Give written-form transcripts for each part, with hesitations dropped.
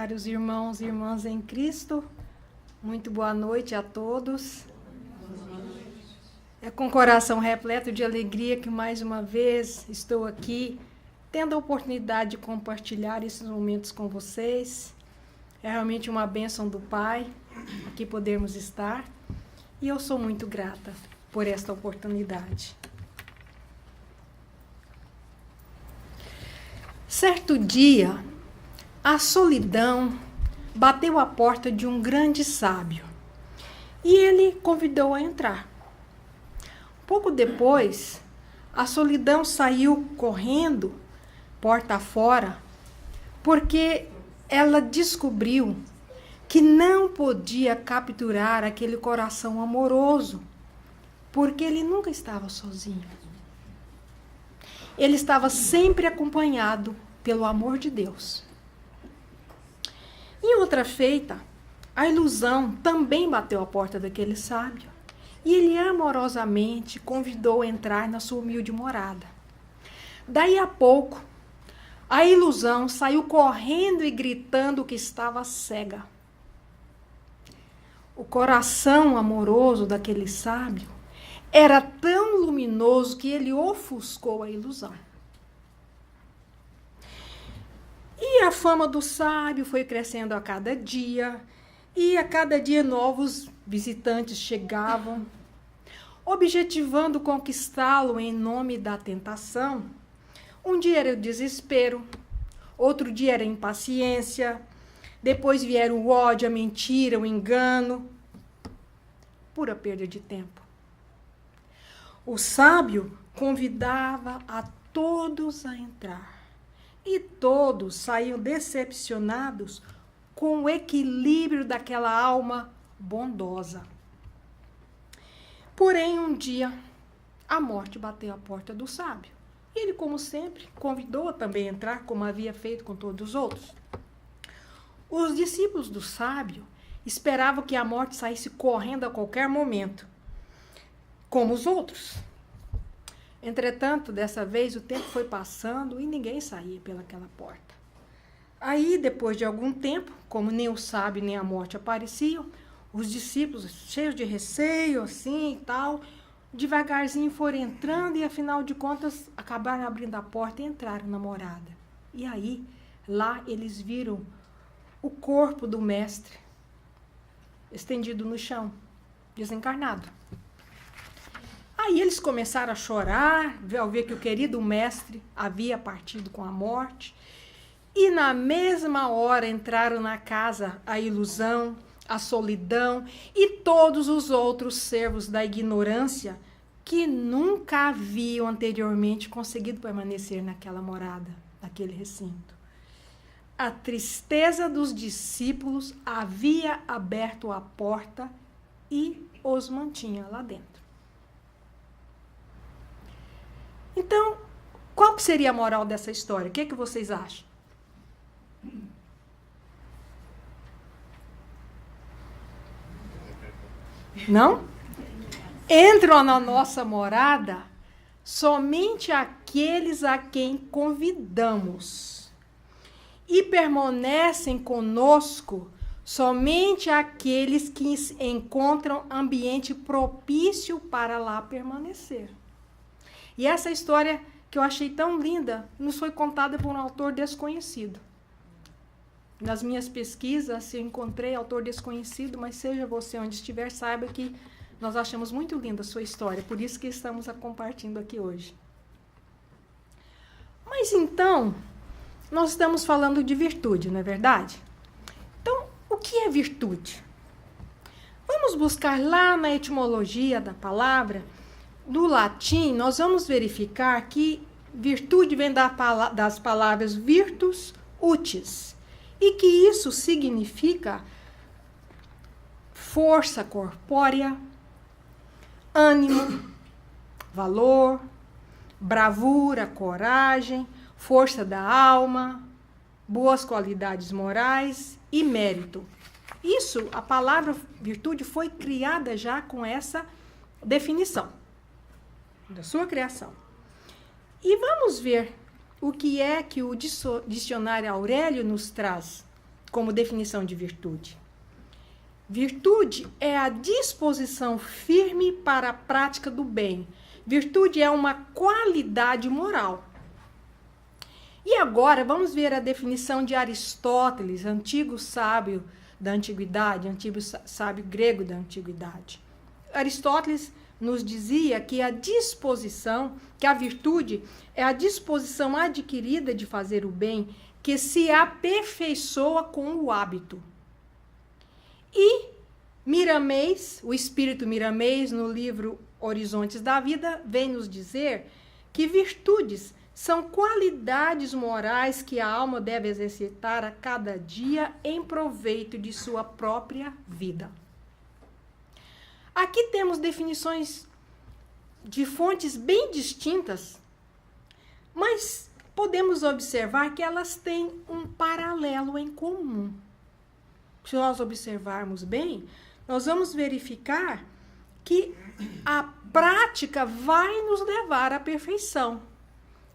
Caros irmãos e irmãs em Cristo, muito boa noite a todos. É com coração repleto de alegria que mais uma vez estou aqui, tendo a oportunidade de compartilhar esses momentos com vocês. É realmente uma bênção do Pai aqui podermos estar e eu sou muito grata por esta oportunidade. Certo dia, a solidão bateu à porta de um grande sábio e ele convidou a entrar. Pouco depois, a solidão saiu correndo, porta fora, porque ela descobriu que não podia capturar aquele coração amoroso, porque ele nunca estava sozinho. Ele estava sempre acompanhado pelo amor de Deus. Em outra feita, a ilusão também bateu à porta daquele sábio e ele amorosamente convidou a entrar na sua humilde morada. Daí a pouco, a ilusão saiu correndo e gritando que estava cega. O coração amoroso daquele sábio era tão luminoso que ele ofuscou a ilusão. E a fama do sábio foi crescendo a cada dia, e a cada dia novos visitantes chegavam, objetivando conquistá-lo em nome da tentação. Um dia era o desespero, outro dia era a impaciência, depois vieram o ódio, a mentira, o engano, pura perda de tempo. O sábio convidava a todos a entrar. E todos saíam decepcionados com o equilíbrio daquela alma bondosa. Porém, um dia, a morte bateu à porta do sábio. E ele, como sempre, convidou-a também a entrar, como havia feito com todos os outros. Os discípulos do sábio esperavam que a morte saísse correndo a qualquer momento, como os outros. Entretanto, dessa vez, o tempo foi passando e ninguém saía pelaquela porta. Aí, depois de algum tempo, como nem o sábio nem a morte apareciam, os discípulos, cheios de receio, assim e tal, devagarzinho foram entrando e, afinal de contas, acabaram abrindo a porta e entraram na morada. E aí, lá eles viram o corpo do mestre estendido no chão, desencarnado. Aí eles começaram a chorar, ao ver que o querido mestre havia partido com a morte. E na mesma hora entraram na casa a ilusão, a solidão e todos os outros servos da ignorância que nunca haviam anteriormente conseguido permanecer naquela morada, naquele recinto. A tristeza dos discípulos havia aberto a porta e os mantinha lá dentro. Então, qual que seria a moral dessa história? O que é que vocês acham? Não? Entram na nossa morada somente aqueles a quem convidamos. E permanecem conosco somente aqueles que encontram ambiente propício para lá permanecer. E essa história que eu achei tão linda nos foi contada por um autor desconhecido. Nas minhas pesquisas, eu encontrei autor desconhecido, mas seja você onde estiver, saiba que nós achamos muito linda a sua história, por isso que estamos a compartilhando aqui hoje. Mas então, nós estamos falando de virtude, não é verdade? Então, o que é virtude? Vamos buscar lá na etimologia da palavra. No latim, nós vamos verificar que virtude vem das palavras virtus utis, e que isso significa força corpórea, ânimo, valor, bravura, coragem, força da alma, boas qualidades morais e mérito. Isso, a palavra virtude foi criada já com essa definição da sua criação. E vamos ver o que é que o dicionário Aurélio nos traz como definição de virtude. Virtude é a disposição firme para a prática do bem. Virtude é uma qualidade moral. E agora vamos ver a definição de Aristóteles, antigo sábio da antiguidade, antigo sábio grego da antiguidade. Aristóteles nos dizia que a virtude é a disposição adquirida de fazer o bem que se aperfeiçoa com o hábito. E Miramês, o espírito Miramês, no livro Horizontes da Vida, vem nos dizer que virtudes são qualidades morais que a alma deve exercitar a cada dia em proveito de sua própria vida. Aqui temos definições de fontes bem distintas, mas podemos observar que elas têm um paralelo em comum. Se nós observarmos bem, nós vamos verificar que a prática vai nos levar à perfeição.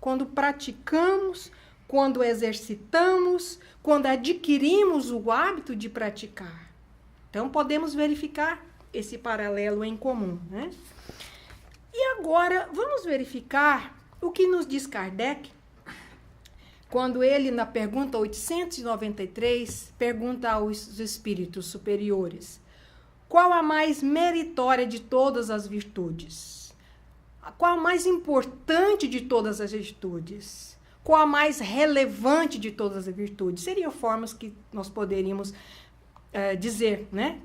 Quando praticamos, quando exercitamos, quando adquirimos o hábito de praticar. Então, podemos verificar esse paralelo em comum, né? E agora, vamos verificar o que nos diz Kardec, quando ele, na pergunta 893, pergunta aos espíritos superiores: qual a mais meritória de todas as virtudes? Qual a mais importante de todas as virtudes? Qual a mais relevante de todas as virtudes? Seriam formas que nós poderíamos dizer, né?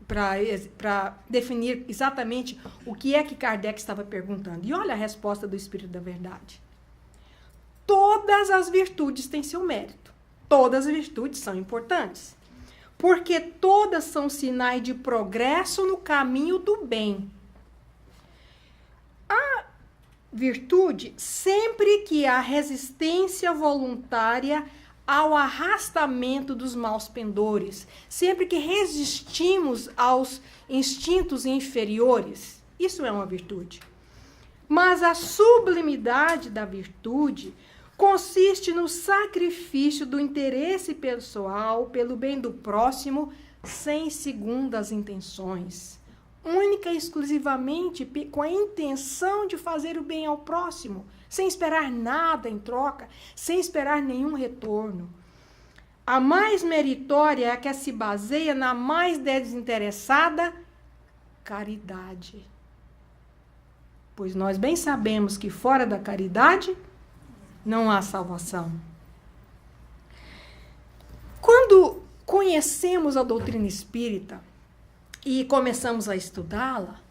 Para definir exatamente o que é que Kardec estava perguntando. E olha a resposta do Espírito da Verdade. Todas as virtudes têm seu mérito. Todas as virtudes são importantes. Porque todas são sinais de progresso no caminho do bem. A virtude, sempre que há resistência voluntária ao arrastamento dos maus pendores, sempre que resistimos aos instintos inferiores, isso é uma virtude. Mas a sublimidade da virtude consiste no sacrifício do interesse pessoal pelo bem do próximo, sem segundas intenções, única e exclusivamente com a intenção de fazer o bem ao próximo, sem esperar nada em troca, sem esperar nenhum retorno. A mais meritória é a que se baseia na mais desinteressada caridade. Pois nós bem sabemos que fora da caridade não há salvação. Quando conhecemos a doutrina espírita e começamos a estudá-la,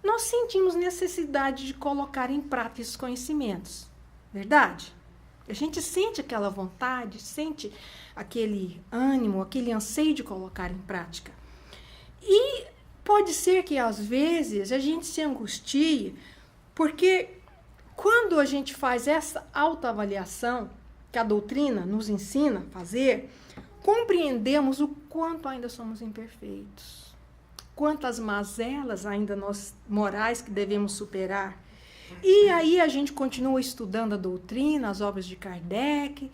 nós sentimos necessidade de colocar em prática esses conhecimentos. Verdade? A gente sente aquela vontade, sente aquele ânimo, aquele anseio de colocar em prática. E pode ser que, às vezes, a gente se angustie, porque quando a gente faz essa autoavaliação, que a doutrina nos ensina a fazer, compreendemos o quanto ainda somos imperfeitos. Quantas mazelas ainda morais que devemos superar. E aí a gente continua estudando a doutrina, as obras de Kardec,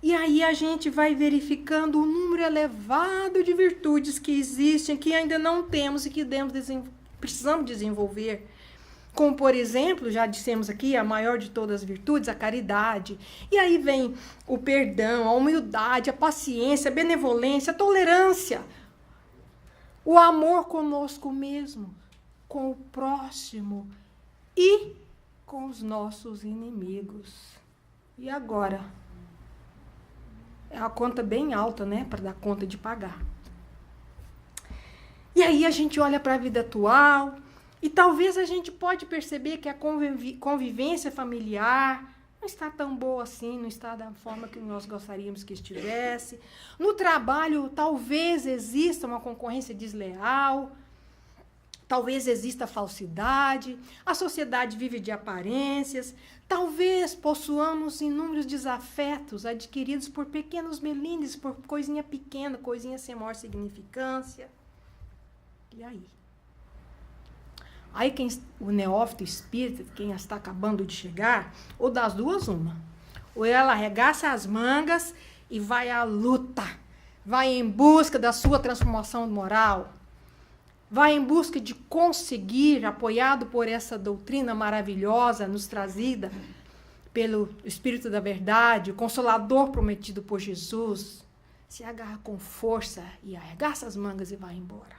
e aí a gente vai verificando o número elevado de virtudes que existem, que ainda não temos e que precisamos desenvolver. Como, por exemplo, já dissemos aqui, a maior de todas as virtudes, a caridade. E aí vem o perdão, a humildade, a paciência, a benevolência, a tolerância. O amor conosco mesmo, com o próximo e com os nossos inimigos. E agora? É uma conta bem alta, né? Para dar conta de pagar. E aí a gente olha para a vida atual e talvez a gente pode perceber que a convivência familiar não está tão boa assim, não está da forma que nós gostaríamos que estivesse. No trabalho, talvez exista uma concorrência desleal, talvez exista falsidade, a sociedade vive de aparências, talvez possuamos inúmeros desafetos adquiridos por pequenos melindres, por coisinha pequena, coisinha sem maior significância. E aí? Aí o neófito espírita, quem está acabando de chegar, ou das duas uma. Ou ela arregaça as mangas e vai à luta vai em busca da sua transformação moral, vai em busca de conseguir, apoiado por essa doutrina maravilhosa nos trazida pelo Espírito da Verdade, o Consolador prometido por Jesus, se agarra com força e arregaça as mangas e vai embora.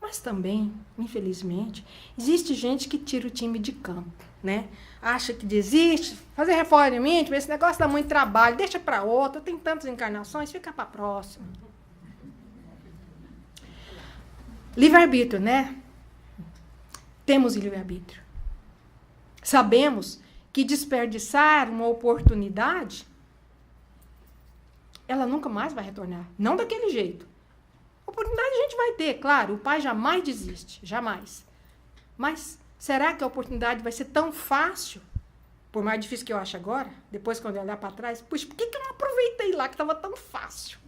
Mas também, infelizmente, existe gente que tira o time de campo, né? Acha que desiste, fazer reforma íntima, esse negócio dá muito trabalho, deixa para outra, tem tantas encarnações, fica para a próxima. Livre-arbítrio, né? Temos livre-arbítrio. Sabemos que desperdiçar uma oportunidade, ela nunca mais vai retornar. Não daquele jeito. Oportunidade a gente vai ter, claro. O Pai jamais desiste. Jamais. Mas será que a oportunidade vai ser tão fácil? Por mais difícil que eu acho agora, depois quando eu olhar para trás, puxa, por que eu não aproveitei lá que estava tão fácil?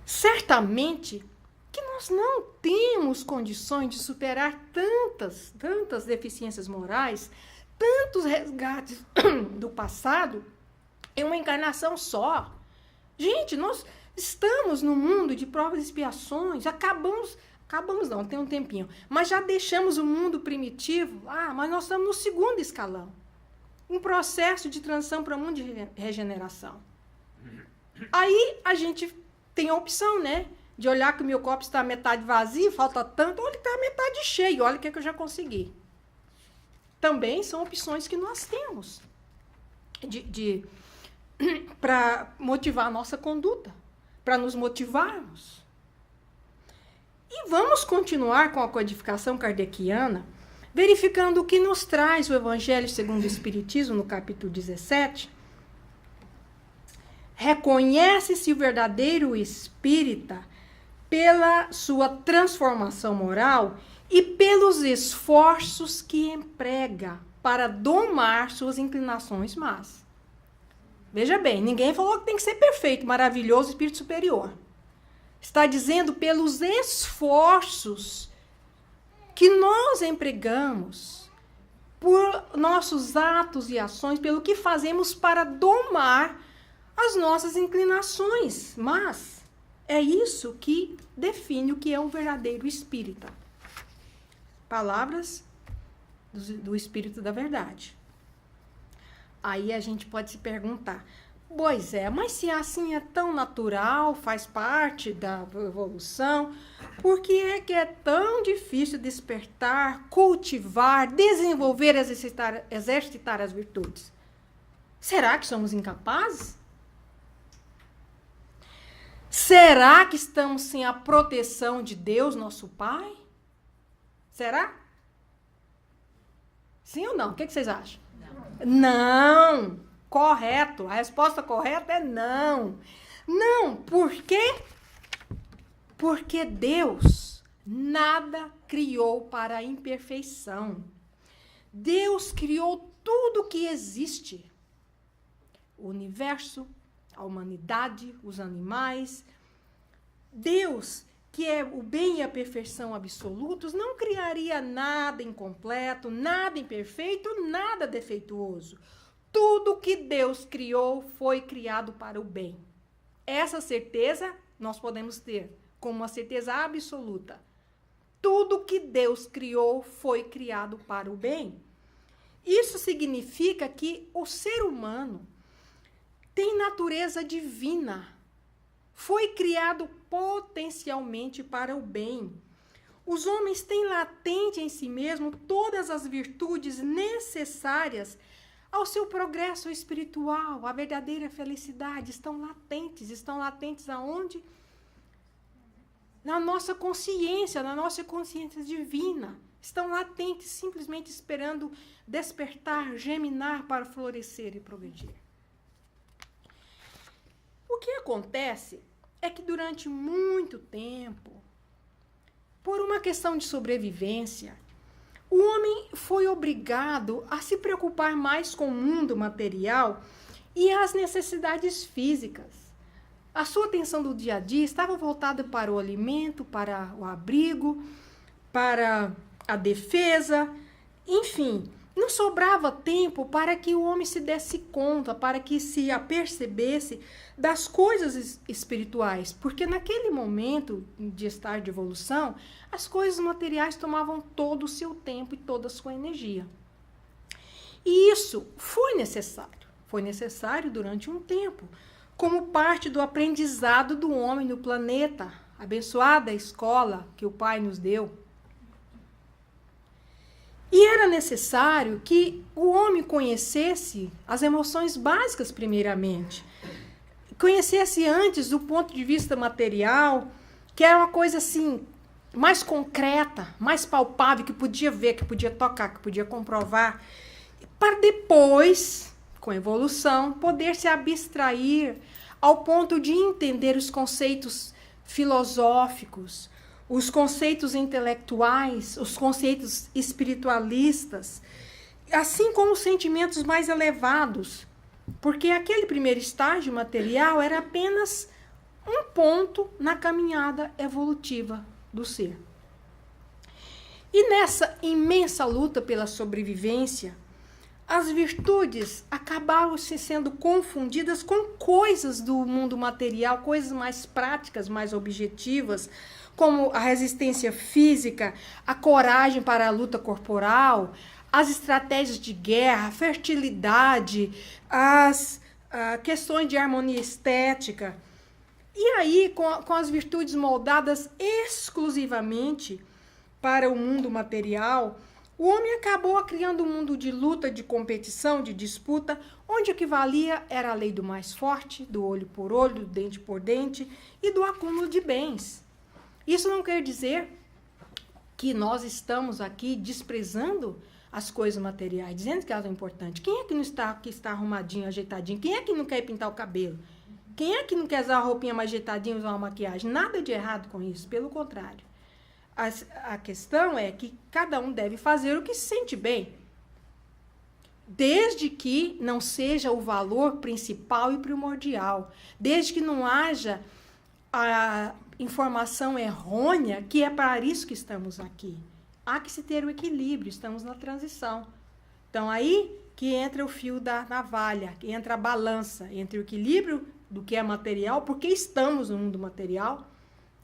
Certamente que nós não temos condições de superar tantas deficiências morais, tantos resgates do passado em uma encarnação só. Gente, nós estamos no mundo de provas e expiações, acabamos não, tem um tempinho, mas já deixamos o mundo primitivo, mas nós estamos no segundo escalão, um processo de transição para o mundo de regeneração. Aí a gente tem a opção, né, de olhar que o meu copo está metade vazio, falta tanto, ou ele está metade cheio, olha o que eu já consegui. Também são opções que nós temos para motivar a nossa conduta, para nos motivarmos. E vamos continuar com a codificação kardeciana, verificando o que nos traz o Evangelho segundo o Espiritismo, no capítulo 17. Reconhece-se o verdadeiro espírita pela sua transformação moral e pelos esforços que emprega para domar suas inclinações más. Veja bem, ninguém falou que tem que ser perfeito, maravilhoso, espírito superior. Está dizendo pelos esforços que nós empregamos, por nossos atos e ações, pelo que fazemos para domar as nossas inclinações. Mas é isso que define o que é um verdadeiro espírita. Palavras do Espírito da Verdade. Aí a gente pode se perguntar, pois é, mas se assim é tão natural, faz parte da evolução, por que é tão difícil despertar, cultivar, desenvolver, exercitar as virtudes? Será que somos incapazes? Será que estamos sem a proteção de Deus, nosso Pai? Será? Sim ou não? O que vocês acham? Não. Correto. A resposta correta é não. Não. Por quê? Porque Deus nada criou para a imperfeição. Deus criou tudo que existe. O universo, a humanidade, os animais. Deus, que é o bem e a perfeição absolutos, não criaria nada incompleto, nada imperfeito, nada defeituoso. Tudo que Deus criou foi criado para o bem. Essa certeza nós podemos ter como uma certeza absoluta. Tudo que Deus criou foi criado para o bem. Isso significa que o ser humano tem natureza divina. Foi criado potencialmente para o bem. Os homens têm latente em si mesmo todas as virtudes necessárias ao seu progresso espiritual, à verdadeira felicidade. Estão latentes aonde? Na nossa consciência divina. Estão latentes, simplesmente esperando despertar, germinar para florescer e progredir. O que acontece é que durante muito tempo, por uma questão de sobrevivência, o homem foi obrigado a se preocupar mais com o mundo material e as necessidades físicas. A sua atenção do dia a dia estava voltada para o alimento, para o abrigo, para a defesa, enfim, não sobrava tempo para que o homem se desse conta, para que se apercebesse das coisas espirituais, porque naquele momento de estágio de evolução, as coisas materiais tomavam todo o seu tempo e toda a sua energia. E isso foi necessário durante um tempo, como parte do aprendizado do homem no planeta, abençoada escola que o Pai nos deu. E era necessário que o homem conhecesse as emoções básicas primeiramente. Conhecesse antes do ponto de vista material, que era uma coisa assim, mais concreta, mais palpável, que podia ver, que podia tocar, que podia comprovar, para depois, com a evolução, poder se abstrair ao ponto de entender os conceitos filosóficos, os conceitos intelectuais, os conceitos espiritualistas, assim como os sentimentos mais elevados, porque aquele primeiro estágio material era apenas um ponto na caminhada evolutiva do ser. E nessa imensa luta pela sobrevivência, as virtudes acabaram se sendo confundidas com coisas do mundo material, coisas mais práticas, mais objetivas, como a resistência física, a coragem para a luta corporal, as estratégias de guerra, a fertilidade, as questões de harmonia estética. E aí, com as virtudes moldadas exclusivamente para o mundo material, o homem acabou criando um mundo de luta, de competição, de disputa, onde o que valia era a lei do mais forte, do olho por olho, do dente por dente e do acúmulo de bens. Isso não quer dizer que nós estamos aqui desprezando as coisas materiais, dizendo que elas são importantes. Quem é que não está aqui, está arrumadinho, ajeitadinho? Quem é que não quer pintar o cabelo? Quem é que não quer usar uma roupinha mais ajeitadinha, usar uma maquiagem? Nada de errado com isso, pelo contrário. A questão é que cada um deve fazer o que se sente bem, desde que não seja o valor principal e primordial, desde que não haja a informação errônea, que é para isso que estamos aqui. Há que se ter o equilíbrio, estamos na transição. Então, aí que entra o fio da navalha, que entra a balança entre o equilíbrio do que é material, porque estamos no mundo material,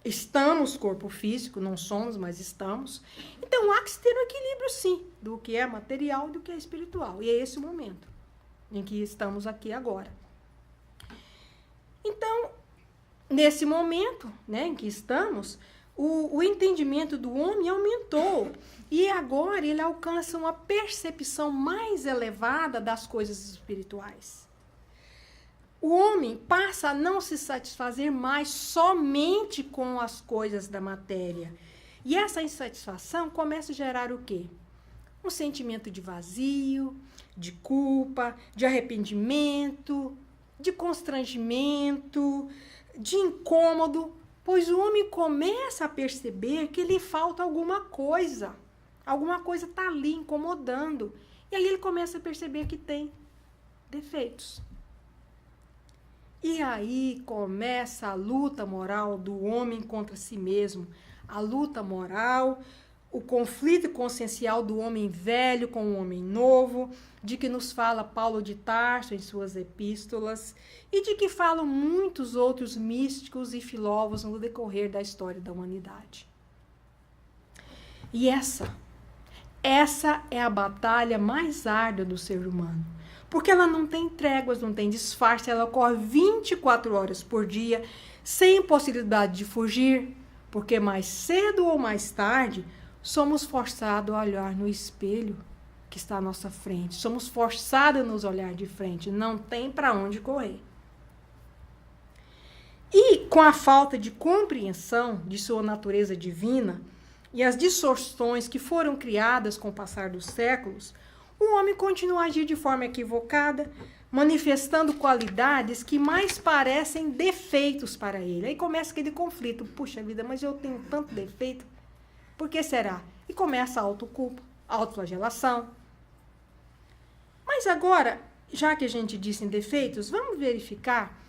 estamos corpo físico, não somos, mas estamos. Então, há que se ter um equilíbrio, sim, do que é material e do que é espiritual. E é esse o momento em que estamos aqui agora. Então, nesse momento, né, em que estamos, o entendimento do homem aumentou. E agora ele alcança uma percepção mais elevada das coisas espirituais. O homem passa a não se satisfazer mais somente com as coisas da matéria. E essa insatisfação começa a gerar o quê? Um sentimento de vazio, de culpa, de arrependimento, de constrangimento, de incômodo, pois o homem começa a perceber que lhe falta alguma coisa está ali incomodando. E aí ele começa a perceber que tem defeitos. E aí começa a luta moral do homem contra si mesmo, a luta moral, o conflito consciencial do homem velho com o homem novo, de que nos fala Paulo de Tarso em suas epístolas, e de que falam muitos outros místicos e filósofos no decorrer da história da humanidade. E essa é a batalha mais árdua do ser humano. Porque ela não tem tréguas, não tem disfarce, ela ocorre 24 horas por dia, sem possibilidade de fugir, porque mais cedo ou mais tarde, somos forçados a olhar no espelho que está à nossa frente. Somos forçados a nos olhar de frente, não tem para onde correr. E com a falta de compreensão de sua natureza divina e as distorções que foram criadas com o passar dos séculos, o homem continua a agir de forma equivocada, manifestando qualidades que mais parecem defeitos para ele. Aí começa aquele conflito. Puxa vida, mas eu tenho tanto defeito. Por que será? E começa a autoculpa, a autoflagelação. Mas agora, já que a gente disse em defeitos, vamos verificar,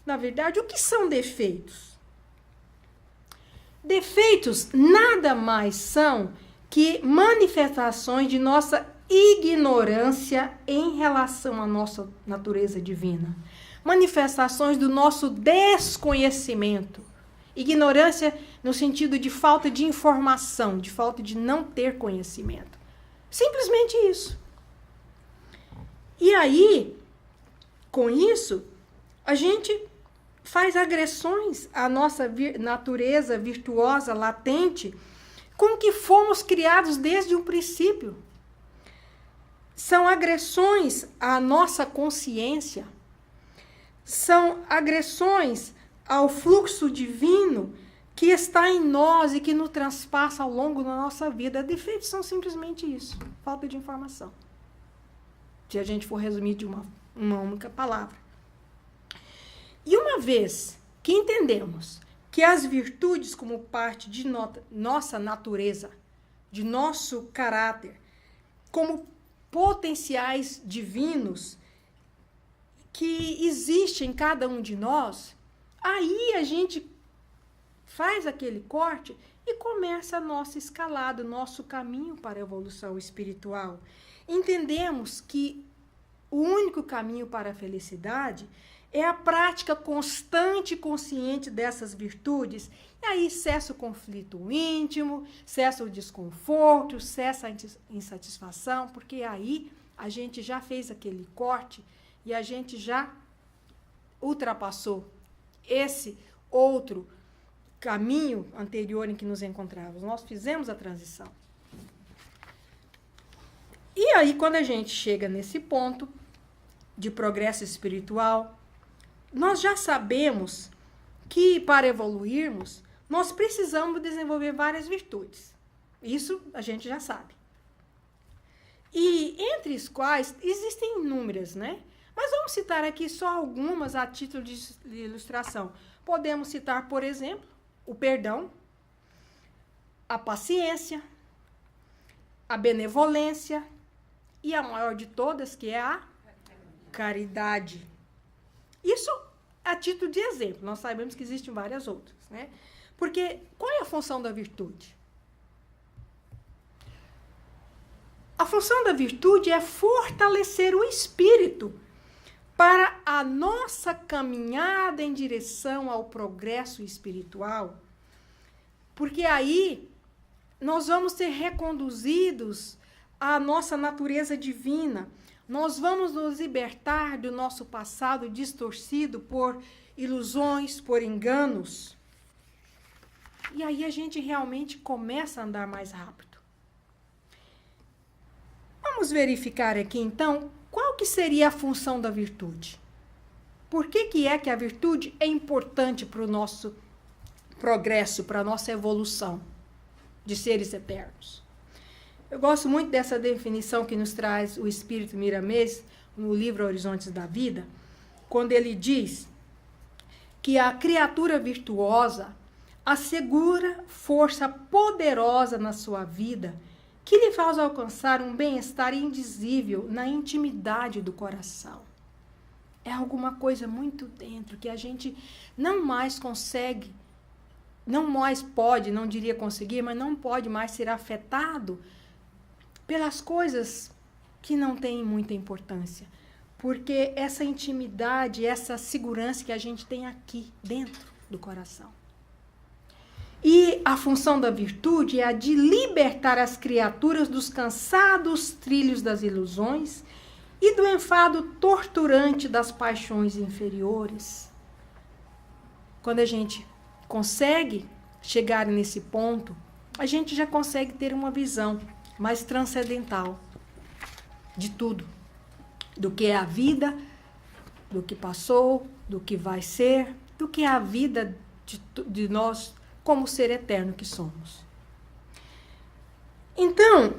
na verdade, o que são defeitos. Defeitos nada mais são que manifestações de nossa ignorância em relação à nossa natureza divina. Manifestações do nosso desconhecimento. Ignorância no sentido de falta de informação, de falta de não ter conhecimento. Simplesmente isso. E aí, com isso, a gente faz agressões à nossa natureza virtuosa, latente, com que fomos criados desde o princípio. São agressões à nossa consciência, são agressões ao fluxo divino que está em nós e que nos transpassa ao longo da nossa vida. Defeitos são simplesmente isso, falta de informação. Se a gente for resumir de uma única palavra. E uma vez que entendemos que as virtudes, como parte de nossa natureza, de nosso caráter, como potenciais divinos que existem em cada um de nós, aí a gente faz aquele corte e começa a nossa escalada, o nosso caminho para a evolução espiritual. Entendemos que o único caminho para a felicidade é a prática constante e consciente dessas virtudes. E aí cessa o conflito íntimo, cessa o desconforto, cessa a insatisfação, porque aí a gente já fez aquele corte e a gente já ultrapassou esse outro caminho anterior em que nos encontrávamos. Nós fizemos a transição. E aí, quando a gente chega nesse ponto de progresso espiritual, nós já sabemos que, para evoluirmos, nós precisamos desenvolver várias virtudes. Isso a gente já sabe. E entre as quais existem inúmeras, né? Mas vamos citar aqui só algumas a título de ilustração. Podemos citar, por exemplo, o perdão, a paciência, a benevolência e a maior de todas, que é a caridade. Isso a título de exemplo. Nós sabemos que existem várias outras, né? Porque qual é a função da virtude? A função da virtude é fortalecer o espírito para a nossa caminhada em direção ao progresso espiritual. Porque aí nós vamos ser reconduzidos à nossa natureza divina. Nós vamos nos libertar do nosso passado distorcido por ilusões, por enganos. E aí a gente realmente começa a andar mais rápido. Vamos verificar aqui, então, qual que seria a função da virtude? Por que é que a virtude é importante para o nosso progresso, para a nossa evolução de seres eternos? Eu gosto muito dessa definição que nos traz o Espírito Miramês no livro Horizontes da Vida, quando ele diz que a criatura virtuosa assegura força poderosa na sua vida, que lhe faz alcançar um bem-estar indizível na intimidade do coração. É alguma coisa muito dentro que a gente não mais consegue, não mais pode, não diria conseguir, mas não pode mais ser afetado pelas coisas que não têm muita importância. Porque essa intimidade, essa segurança que a gente tem aqui dentro do coração. E a função da virtude é a de libertar as criaturas dos cansados trilhos das ilusões e do enfado torturante das paixões inferiores. Quando a gente consegue chegar nesse ponto, a gente já consegue ter uma visão mais transcendental de tudo. Do que é a vida, do que passou, do que vai ser, do que é a vida de nós como ser eterno que somos. Então,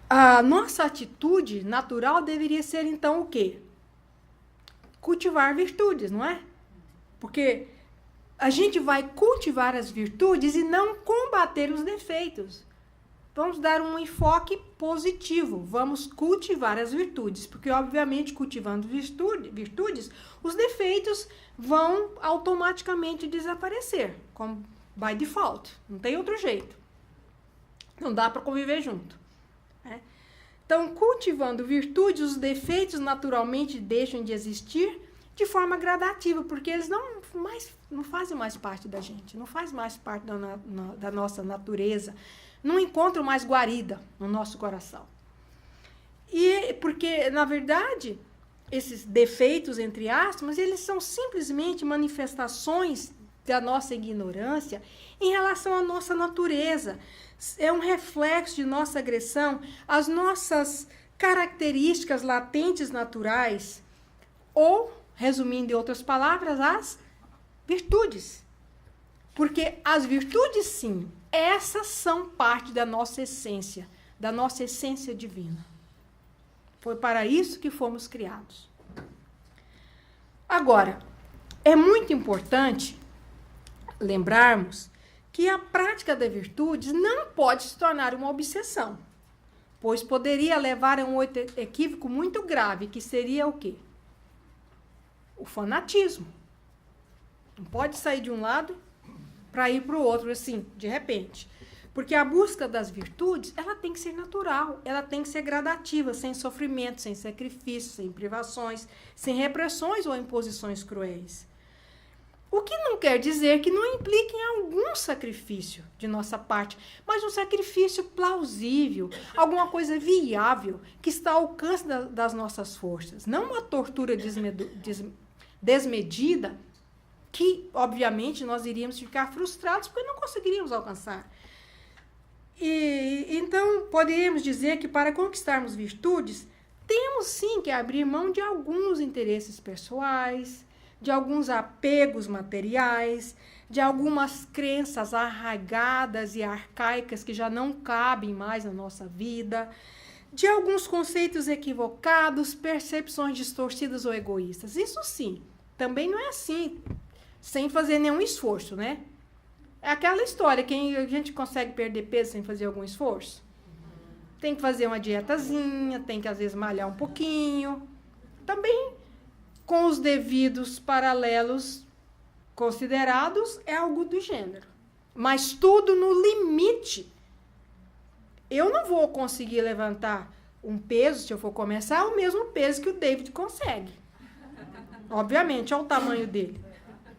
a nossa atitude natural deveria ser, então, o quê? Cultivar virtudes, não é? Porque a gente vai cultivar as virtudes e não combater os defeitos. Vamos dar um enfoque positivo, vamos cultivar as virtudes, porque, obviamente, cultivando virtudes, os defeitos vão automaticamente desaparecer, como by default, não tem outro jeito. Não dá para conviver junto. Né? Então, cultivando virtudes, os defeitos naturalmente deixam de existir de forma gradativa, porque eles não fazem mais parte da gente, não fazem mais parte da nossa natureza, não encontram mais guarida no nosso coração. E porque, na verdade, esses defeitos, entre aspas, eles são simplesmente manifestações da nossa ignorância em relação à nossa natureza. É um reflexo de nossa agressão às nossas características latentes naturais, ou, resumindo em outras palavras, as virtudes. Porque as virtudes, sim, essas são parte da nossa essência divina. Foi para isso que fomos criados. Agora, é muito importante lembrarmos que a prática das virtudes não pode se tornar uma obsessão, pois poderia levar a um equívoco muito grave, que seria o quê? O fanatismo. Não pode sair de um lado para ir para o outro, assim, de repente. Porque a busca das virtudes, ela tem que ser natural, ela tem que ser gradativa, sem sofrimento, sem sacrifício, sem privações, sem repressões ou imposições cruéis. O que não quer dizer que não implique em algum sacrifício de nossa parte, mas um sacrifício plausível, alguma coisa viável, que está ao alcance das nossas forças. Não uma tortura desmedida, que, obviamente, nós iríamos ficar frustrados porque não conseguiríamos alcançar. Então, poderíamos dizer que para conquistarmos virtudes, temos sim que abrir mão de alguns interesses pessoais, de alguns apegos materiais, de algumas crenças arraigadas e arcaicas que já não cabem mais na nossa vida, de alguns conceitos equivocados, percepções distorcidas ou egoístas. Isso sim, também não é assim, sem fazer nenhum esforço, né? É aquela história, que a gente consegue perder peso sem fazer algum esforço? Tem que fazer uma dietazinha, tem que às vezes malhar um pouquinho. Também com os devidos paralelos considerados, é algo do gênero. Mas tudo no limite. Eu não vou conseguir levantar um peso, se eu for começar, o mesmo peso que o David consegue. Obviamente, olha o tamanho dele.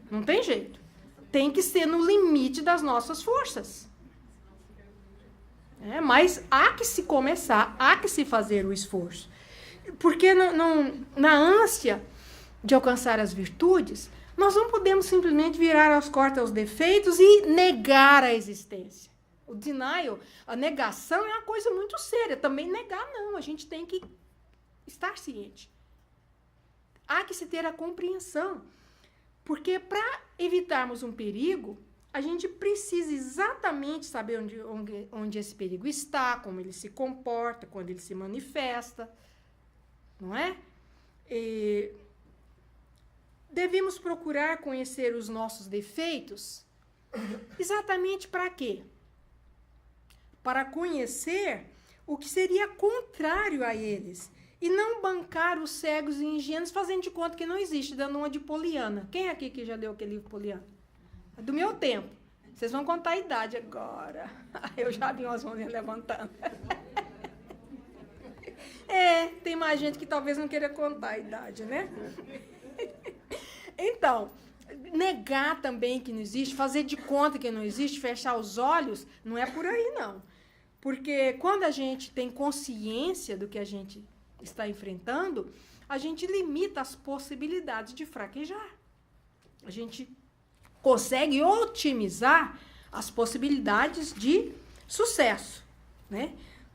Não tem jeito. Tem que ser no limite das nossas forças. Mas há que se começar, há que se fazer o esforço. Porque na ânsia de alcançar as virtudes, nós não podemos simplesmente virar as costas aos defeitos e negar a existência. O denial, a negação é uma coisa muito séria. Também negar não, a gente tem que estar ciente. Há que se ter a compreensão. Porque para evitarmos um perigo, a gente precisa exatamente saber onde esse perigo está, como ele se comporta, quando ele se manifesta, não é? Devemos procurar conhecer os nossos defeitos exatamente para quê? Para conhecer o que seria contrário a eles. E não bancar os cegos e ingênuos fazendo de conta que não existe, dando uma de Poliana. Quem aqui que já leu aquele livro Poliana? É do meu tempo. Vocês vão contar a idade agora. Eu já vi umas mãozinhas levantando. Tem mais gente que talvez não queira contar a idade, né? Então, negar também que não existe, fazer de conta que não existe, fechar os olhos, não é por aí, não. Porque quando a gente tem consciência do que a gente está enfrentando, a gente limita as possibilidades de fraquejar. A gente consegue otimizar as possibilidades de sucesso, né?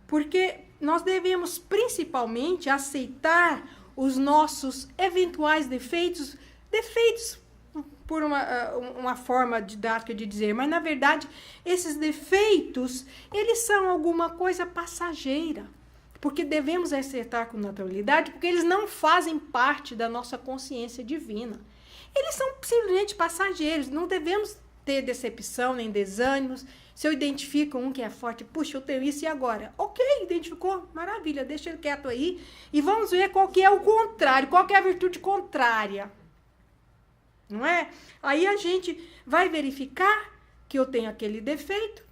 Porque nós devemos principalmente aceitar os nossos eventuais defeitos por uma forma didática de dizer, mas na verdade esses defeitos, eles são alguma coisa passageira. Porque devemos aceitar com naturalidade, porque eles não fazem parte da nossa consciência divina. Eles são simplesmente passageiros, não devemos ter decepção nem desânimos. Se eu identifico um que é forte, puxa, eu tenho isso e agora? Ok, identificou, maravilha, deixa ele quieto aí. E vamos ver qual que é o contrário, qual que é a virtude contrária. Não é? Aí a gente vai verificar que eu tenho aquele defeito,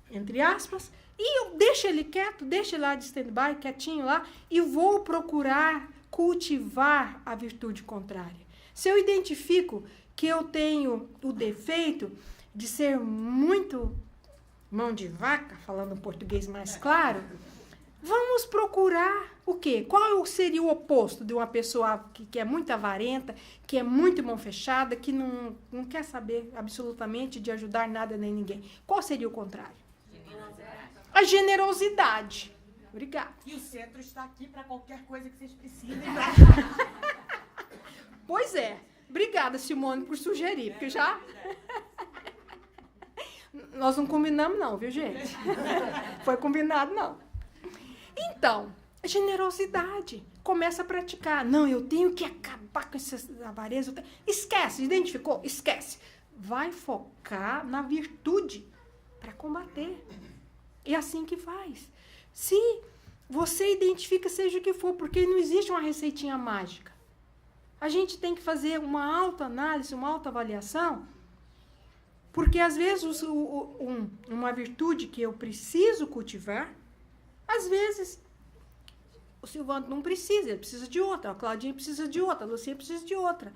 entre aspas, E eu deixo ele quieto, deixo ele lá de stand-by, quietinho lá, e vou procurar cultivar a virtude contrária. Se eu identifico que eu tenho o defeito de ser muito mão de vaca, falando um português mais claro, vamos procurar o quê? Qual seria o oposto de uma pessoa que é muito avarenta, que é muito mão fechada, que não quer saber absolutamente de ajudar nada nem ninguém? Qual seria o contrário? A generosidade. Obrigada. E o centro está aqui para qualquer coisa que vocês precisem. Pois é. Obrigada, Simone, por sugerir, porque já... Nós não combinamos não, viu, gente? Foi combinado, não. Então, generosidade. Começa a praticar. Não, eu tenho que acabar com essa avareza. Esquece, identificou? Esquece. Vai focar na virtude para combater. É assim que faz. Se você identifica, seja o que for, porque não existe uma receitinha mágica. A gente tem que fazer uma autoanálise, uma autoavaliação, porque às vezes uma virtude que eu preciso cultivar, às vezes o Silvano não precisa, ele precisa de outra, a Claudinha precisa de outra, a Lucia precisa de outra.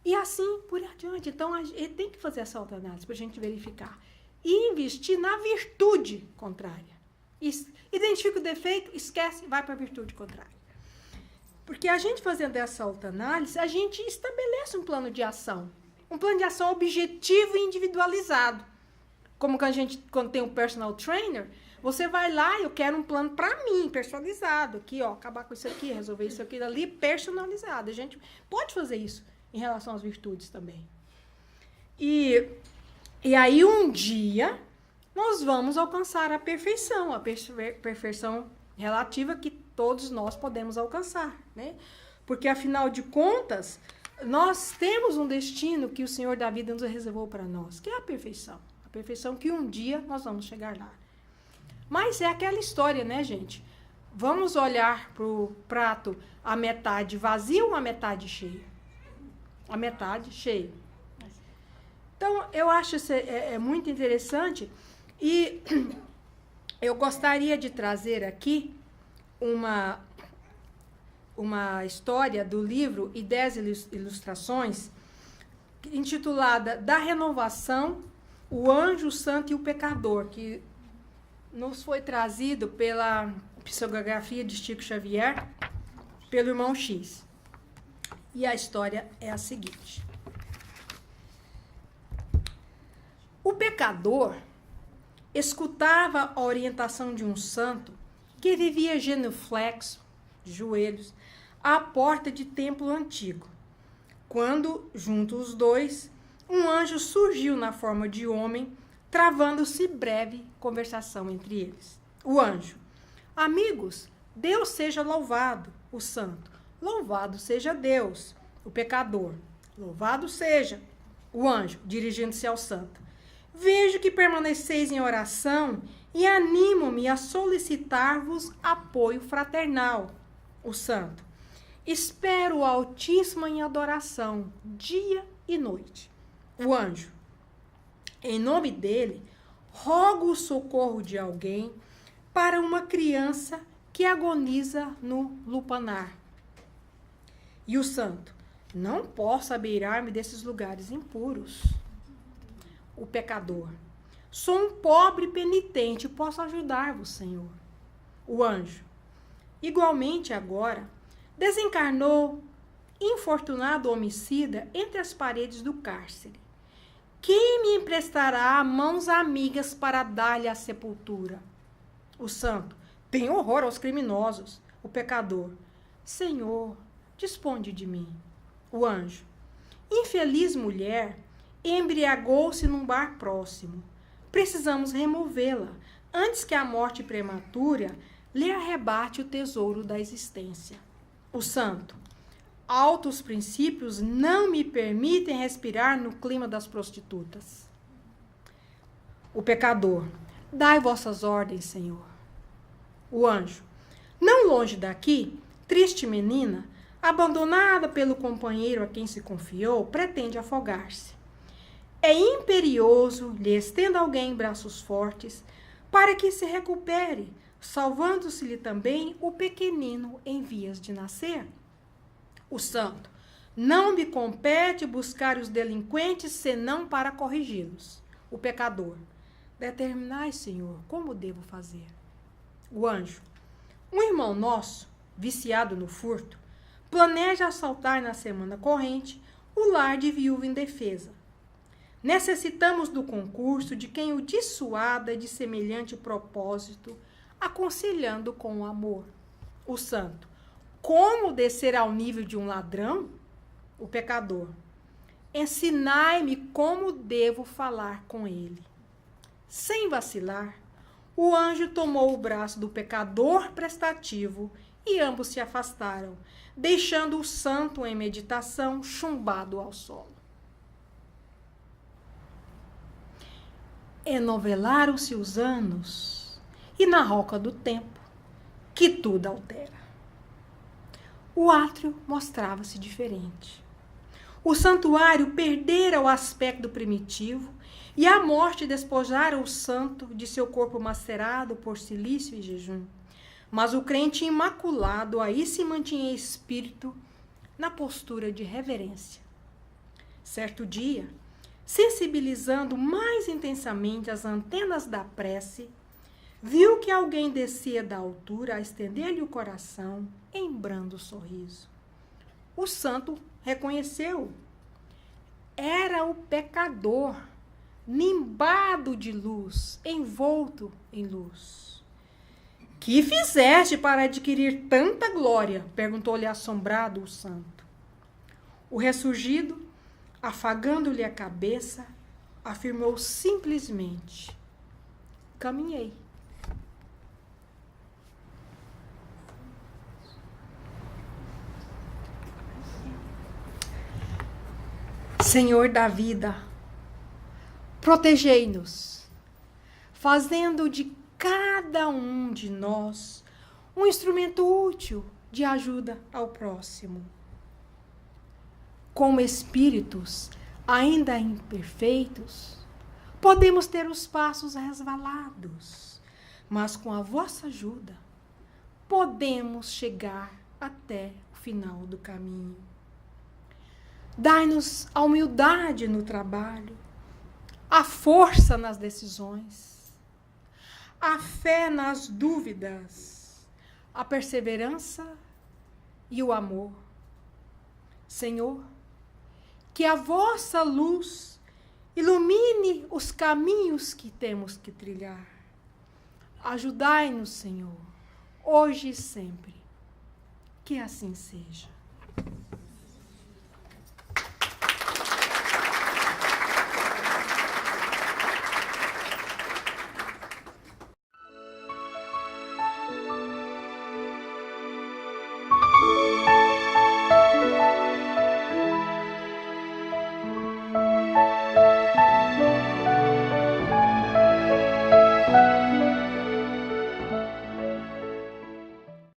E assim por adiante. Então, ele tem que fazer essa autoanálise para a gente verificar. E investir na virtude contrária. Identifica o defeito, esquece, vai para a virtude contrária. Porque a gente fazendo essa autoanálise, a gente estabelece um plano de ação. Um plano de ação objetivo e individualizado. Como quando tem um personal trainer, você vai lá, eu quero um plano para mim, personalizado. Aqui, ó, acabar com isso aqui, resolver isso aqui ali, personalizado. A gente pode fazer isso em relação às virtudes também. E aí, um dia, nós vamos alcançar a perfeição relativa que todos nós podemos alcançar, né? Porque, afinal de contas, nós temos um destino que o Senhor da vida nos reservou para nós, que é a perfeição. A perfeição que um dia nós vamos chegar lá. Mas é aquela história, né, gente? Vamos olhar para o prato a metade vazio ou a metade cheia? A metade cheia. Então, eu acho isso muito interessante e eu gostaria de trazer aqui uma história do livro e 10 ilustrações, intitulada Da Renovação, o Anjo, o Santo e o Pecador, que nos foi trazido pela psicografia de Chico Xavier, pelo irmão X. E a história é a seguinte. O pecador escutava a orientação de um santo que vivia genuflexo, de joelhos, à porta de templo antigo, quando, junto os dois, um anjo surgiu na forma de homem, travando-se breve conversação entre eles. O anjo: amigos, Deus seja louvado. O santo: louvado seja Deus. O pecador: louvado seja. O anjo, dirigindo-se ao santo: vejo que permaneceis em oração e animo-me a solicitar-vos apoio fraternal. O santo: espero o Altíssimo em adoração, dia e noite. O anjo: em nome dele, rogo o socorro de alguém para uma criança que agoniza no lupanar. E o santo: não posso abeirar-me desses lugares impuros. O pecador: sou um pobre penitente, posso ajudar-vos, Senhor. O anjo: igualmente agora, desencarnou infortunado homicida entre as paredes do cárcere. Quem me emprestará mãos amigas para dar-lhe a sepultura? O santo: tem horror aos criminosos. O pecador: Senhor, disponde de mim. O anjo: infeliz mulher, embriagou-se num bar próximo. Precisamos removê-la antes que a morte prematura lhe arrebate o tesouro da existência. O santo: altos princípios não me permitem respirar no clima das prostitutas. O pecador: dai vossas ordens, Senhor. O anjo: não longe daqui, triste menina, abandonada pelo companheiro a quem se confiou, pretende afogar-se. É imperioso lhe estenda alguém braços fortes para que se recupere, salvando-se-lhe também o pequenino em vias de nascer. O santo: não me compete buscar os delinquentes, senão para corrigi-los. O pecador: determinai, Senhor, como devo fazer. O anjo: um irmão nosso, viciado no furto, planeja assaltar na semana corrente o lar de viúva indefesa. Necessitamos do concurso de quem o dissuada de semelhante propósito, aconselhando com amor. O santo: como descer ao nível de um ladrão? O pecador: ensinai-me como devo falar com ele. Sem vacilar, o anjo tomou o braço do pecador prestativo e ambos se afastaram, deixando o santo em meditação, chumbado ao solo. Enovelaram-se os anos, e na roca do tempo, que tudo altera. O átrio mostrava-se diferente. O santuário perdera o aspecto primitivo, e a morte despojara o santo de seu corpo macerado por silício e jejum. Mas o crente imaculado aí se mantinha espírito na postura de reverência. Certo dia, sensibilizando mais intensamente as antenas da prece, viu que alguém descia da altura a estender-lhe o coração em brando sorriso. O santo reconheceu. Era o pecador, nimbado de luz, envolto em luz. Que fizeste para adquirir tanta glória? Perguntou-lhe assombrado o santo. O ressurgido, afagando-lhe a cabeça, afirmou simplesmente: caminhei. Senhor da vida, protegei-nos, fazendo de cada um de nós um instrumento útil de ajuda ao próximo. Como espíritos ainda imperfeitos, podemos ter os passos resvalados, mas com a vossa ajuda podemos chegar até o final do caminho. Dai-nos a humildade no trabalho, a força nas decisões, a fé nas dúvidas, a perseverança e o amor. Senhor, que a vossa luz ilumine os caminhos que temos que trilhar. Ajudai-nos, Senhor, hoje e sempre. Que assim seja.